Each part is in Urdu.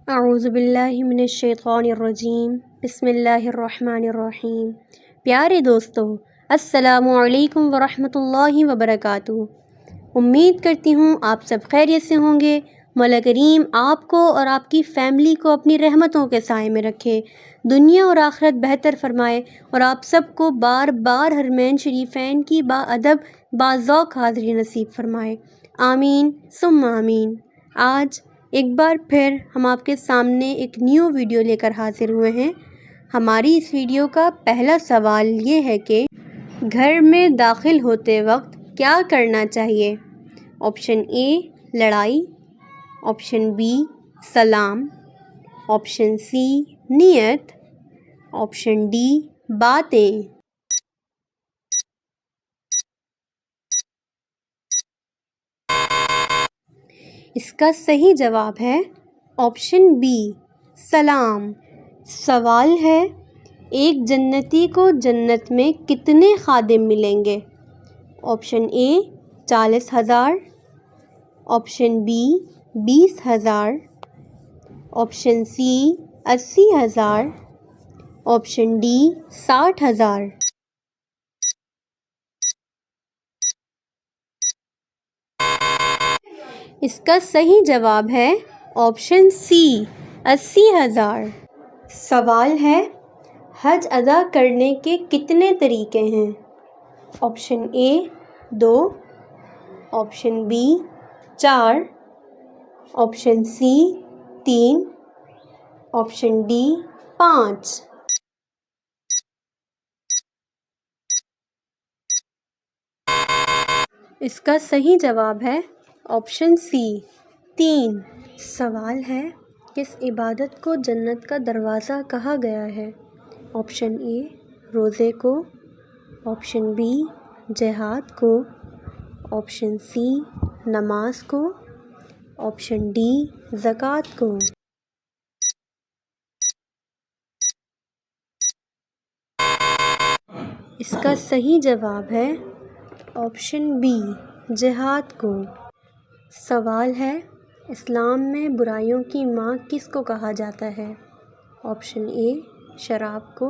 اعوذ باللہ من الشیطان الرجیم، بسم اللہ الرحمن الرحیم۔ پیارے دوستو، السلام علیکم ورحمۃ اللہ وبرکاتہ۔ امید کرتی ہوں آپ سب خیریت سے ہوں گے۔ مولا کریم آپ کو اور آپ کی فیملی کو اپنی رحمتوں کے سائے میں رکھے، دنیا اور آخرت بہتر فرمائے، اور آپ سب کو بار بار حرمین شریفین کی باادب باذوق حاضری نصیب فرمائے، آمین ثم آمین۔ آج ایک بار پھر ہم آپ کے سامنے ایک نیو ویڈیو لے کر حاضر ہوئے ہیں۔ ہماری اس ویڈیو کا پہلا سوال یہ ہے کہ گھر میں داخل ہوتے وقت کیا کرنا چاہیے؟ آپشن اے لڑائی، آپشن بی سلام، آپشن سی نیت، آپشن ڈی باتیں۔ اس کا صحیح جواب ہے آپشن بی سلام۔ سوال ہے، ایک جنتی کو جنت میں کتنے خادم ملیں گے؟ Option A 40,000، option B 20,000، option C 80,000، option D 60,000۔ اس کا صحیح جواب ہے آپشن سی 80,000۔ سوال ہے، حج ادا کرنے کے کتنے طریقے ہیں؟ Option A 2، option B 4، option C 3، option D 5۔ اس کا صحیح جواب ہے آپشن سی 3۔ سوال ہے، کس عبادت کو جنت کا دروازہ کہا گیا ہے؟ آپشن اے روزے کو، آپشن بی جہاد کو، آپشن سی نماز کو، آپشن ڈی زکوٰۃ کو۔ اس کا صحیح جواب ہے آپشن بی جہاد کو۔ سوال ہے، اسلام میں برائیوں کی ماں کس کو کہا جاتا ہے؟ آپشن اے شراب کو،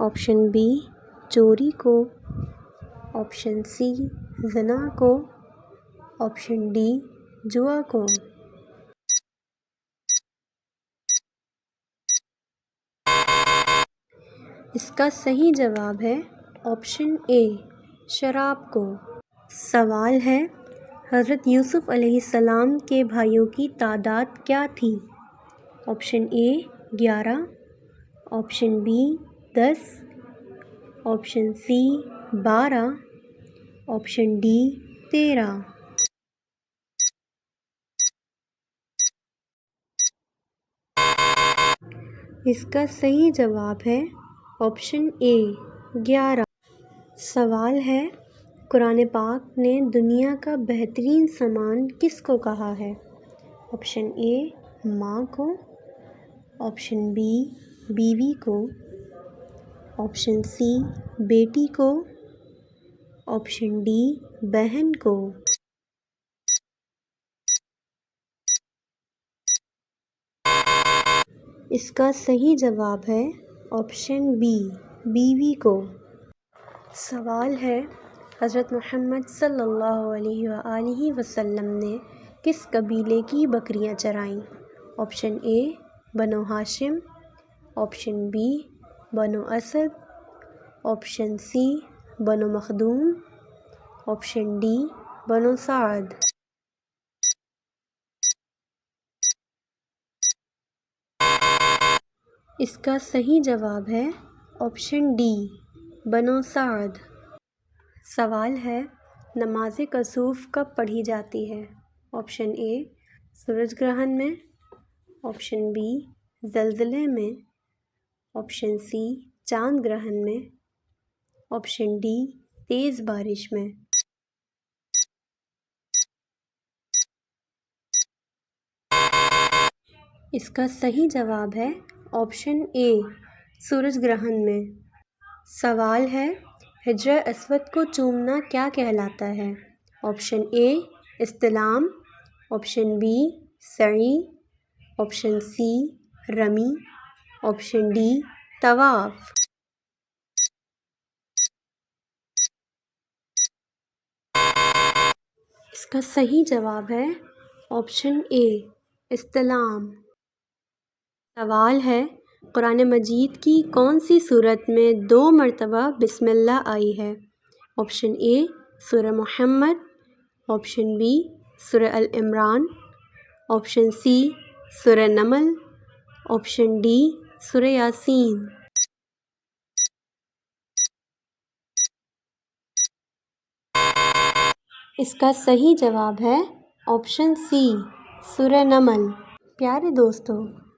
آپشن بی چوری کو، آپشن سی زنا کو، آپشن ڈی جوا کو۔ اس کا صحیح جواب ہے آپشن اے شراب کو۔ سوال ہے، حضرت یوسف علیہ السلام کے بھائیوں کی تعداد کیا تھی؟ Option A 11، option B 10، option C 12، option D 13۔ اس کا صحیح جواب ہے آپشن اے 11۔ سوال ہے، قرآن پاک نے دنیا کا بہترین سامان کس کو کہا ہے؟ آپشن اے ماں کو، آپشن بی بیوی کو، آپشن سی بیٹی کو، آپشن ڈی بہن کو۔ اس کا صحیح جواب ہے آپشن بی بیوی کو۔ سوال ہے، حضرت محمد صلی اللہ علیہ وآلہ وسلم نے کس قبیلے کی بکریاں چرائیں؟ آپشن اے بنو ہاشم، آپشن بی بنو اسد، آپشن سی بنو مخدوم، آپشن ڈی بنو سعد۔ اس کا صحیح جواب ہے آپشن ڈی بنو سعد۔ سوال ہے، نماز کسوف کب پڑھی جاتی ہے؟ آپشن اے سورج گرہن میں، آپشن بی زلزلے میں، آپشن سی چاند گرہن میں، آپشن ڈی تیز بارش میں۔ اس کا صحیح جواب ہے آپشن اے سورج گرہن میں۔ سوال ہے، حجر اسود کو چومنا کیا کہلاتا ہے؟ آپشن اے استلام، آپشن بی سعی، آپشن سی رمی، آپشن ڈی طواف۔ اس کا صحیح جواب ہے آپشن اے استلام۔ سوال ہے، قرآن مجید کی کون سی صورت میں 2 مرتبہ بسم اللہ آئی ہے؟ آپشن اے سورہ محمد، آپشن بی سورہ العمران، آپشن سی سورہ نمل، آپشن ڈی سورہ یاسین۔ اس کا صحیح جواب ہے آپشن سی سورہ نمل۔ پیارے دوستو،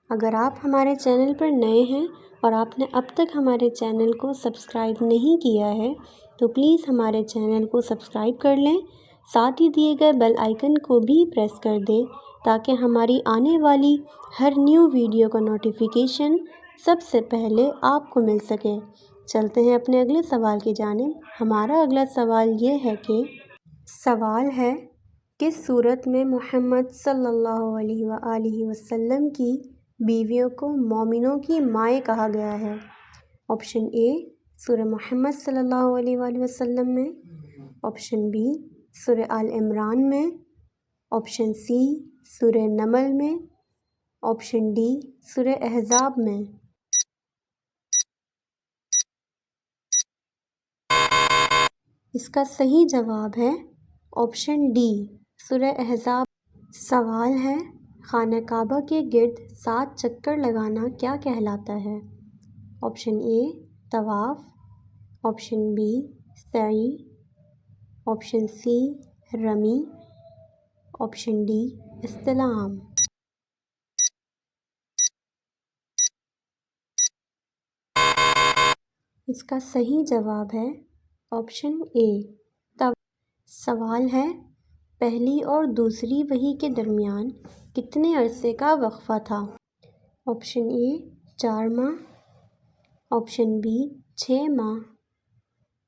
اگر آپ ہمارے چینل پر نئے ہیں اور آپ نے اب تک ہمارے چینل کو سبسکرائب نہیں کیا ہے تو پلیز ہمارے چینل کو سبسکرائب کر لیں، ساتھ ہی دیے گئے بیل آئیکن کو بھی پریس کر دیں تاکہ ہماری آنے والی ہر نیو ویڈیو کا نوٹیفیکیشن سب سے پہلے آپ کو مل سکے۔ چلتے ہیں اپنے اگلے سوال کی جانب۔ ہمارا اگلا سوال یہ ہے کہ سوال ہے، کس صورت میں محمد صلی اللہ علیہ وآلہ وسلم کی بیویوں کو مومنوں کی مائیں کہا گیا ہے؟ آپشن اے سورہ محمد صلی اللہ علیہ وآلہ وسلم میں، آپشن بی سورہ آل عمران میں، آپشن سی سورہ نمل میں، آپشن ڈی سورہ احزاب میں۔ اس کا صحیح جواب ہے آپشن ڈی سورہ احزاب۔ سوال ہے، خانہ کعبہ کے گرد 7 چکر لگانا کیا کہلاتا ہے؟ آپشن اے طواف، آپشن بی سعی، آپشن سی رمی، آپشن ڈی استلام۔ اس کا صحیح جواب ہے آپشن اے طواف۔ سوال ہے، پہلی اور دوسری وحی کے درمیان کتنے عرصے کا وقفہ تھا؟ آپشن اے 4 ماہ، آپشن بی 6 ماہ،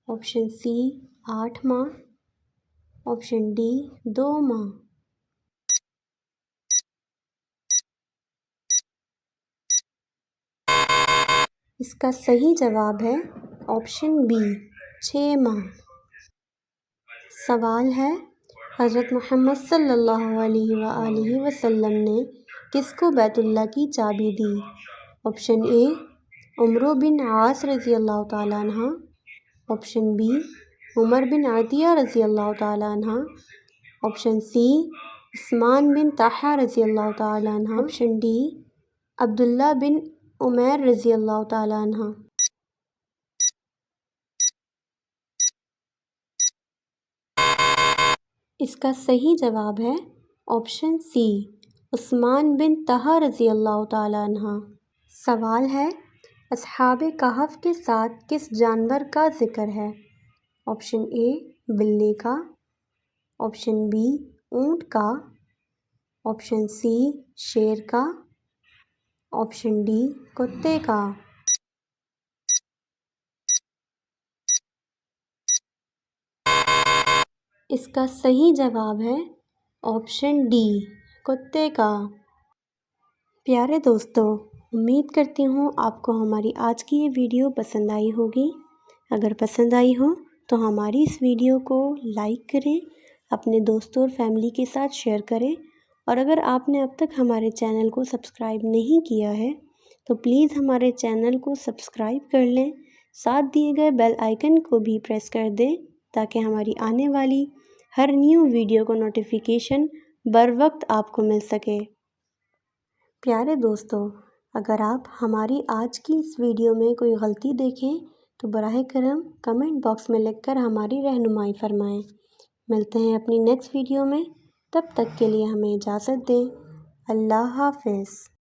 آپشن سی 8 ماہ، آپشن ڈی 2 ماہ۔ اس کا صحیح جواب ہے آپشن بی 6 ماہ۔ سوال ہے، حضرت محمد صلی اللہ علیہ وآلہ وسلم نے کس کو بیت اللہ کی چابی دی؟ آپشن اے عمرو بن عاص رضی اللہ تعالیٰ عنہ، آپشن بی عمر بن عطیہ رضی اللہ تعالیٰ عنہ، آپشن سی عثمان بن طلحہ رضی اللہ تعالیٰ عنہ، آپشن ڈی عبداللہ بن عمیر رضی اللہ تعالیٰ عنہ۔ اس کا صحیح جواب ہے آپشن سی عثمان بن طلحہ رضی اللہ تعالیٰ عنہ۔ سوال ہے، اصحاب کہف کے ساتھ کس جانور کا ذکر ہے؟ آپشن اے بلی کا، آپشن بی اونٹ کا، آپشن سی شیر کا، آپشن ڈی کتے کا۔ اس کا صحیح جواب ہے آپشن ڈی کتے کا۔ پیارے دوستو، امید کرتی ہوں آپ کو ہماری آج کی یہ ویڈیو پسند آئی ہوگی۔ اگر پسند آئی ہو تو ہماری اس ویڈیو کو لائک کریں، اپنے دوستوں اور فیملی کے ساتھ شیئر کریں، اور اگر آپ نے اب تک ہمارے چینل کو سبسکرائب نہیں کیا ہے تو پلیز ہمارے چینل کو سبسکرائب کر لیں، ساتھ دیے گئے بیل آئیکن کو بھی پریس کر دیں تاکہ ہماری آنے والی ہر نیو ویڈیو کو نوٹیفیکیشن بر وقت آپ کو مل سکے۔ پیارے دوستو، اگر آپ ہماری آج کی اس ویڈیو میں کوئی غلطی دیکھیں تو براہ کرم کمنٹ باکس میں لکھ کر ہماری رہنمائی فرمائیں۔ ملتے ہیں اپنی نیکسٹ ویڈیو میں، تب تک کے لیے ہمیں اجازت دیں۔ اللہ حافظ۔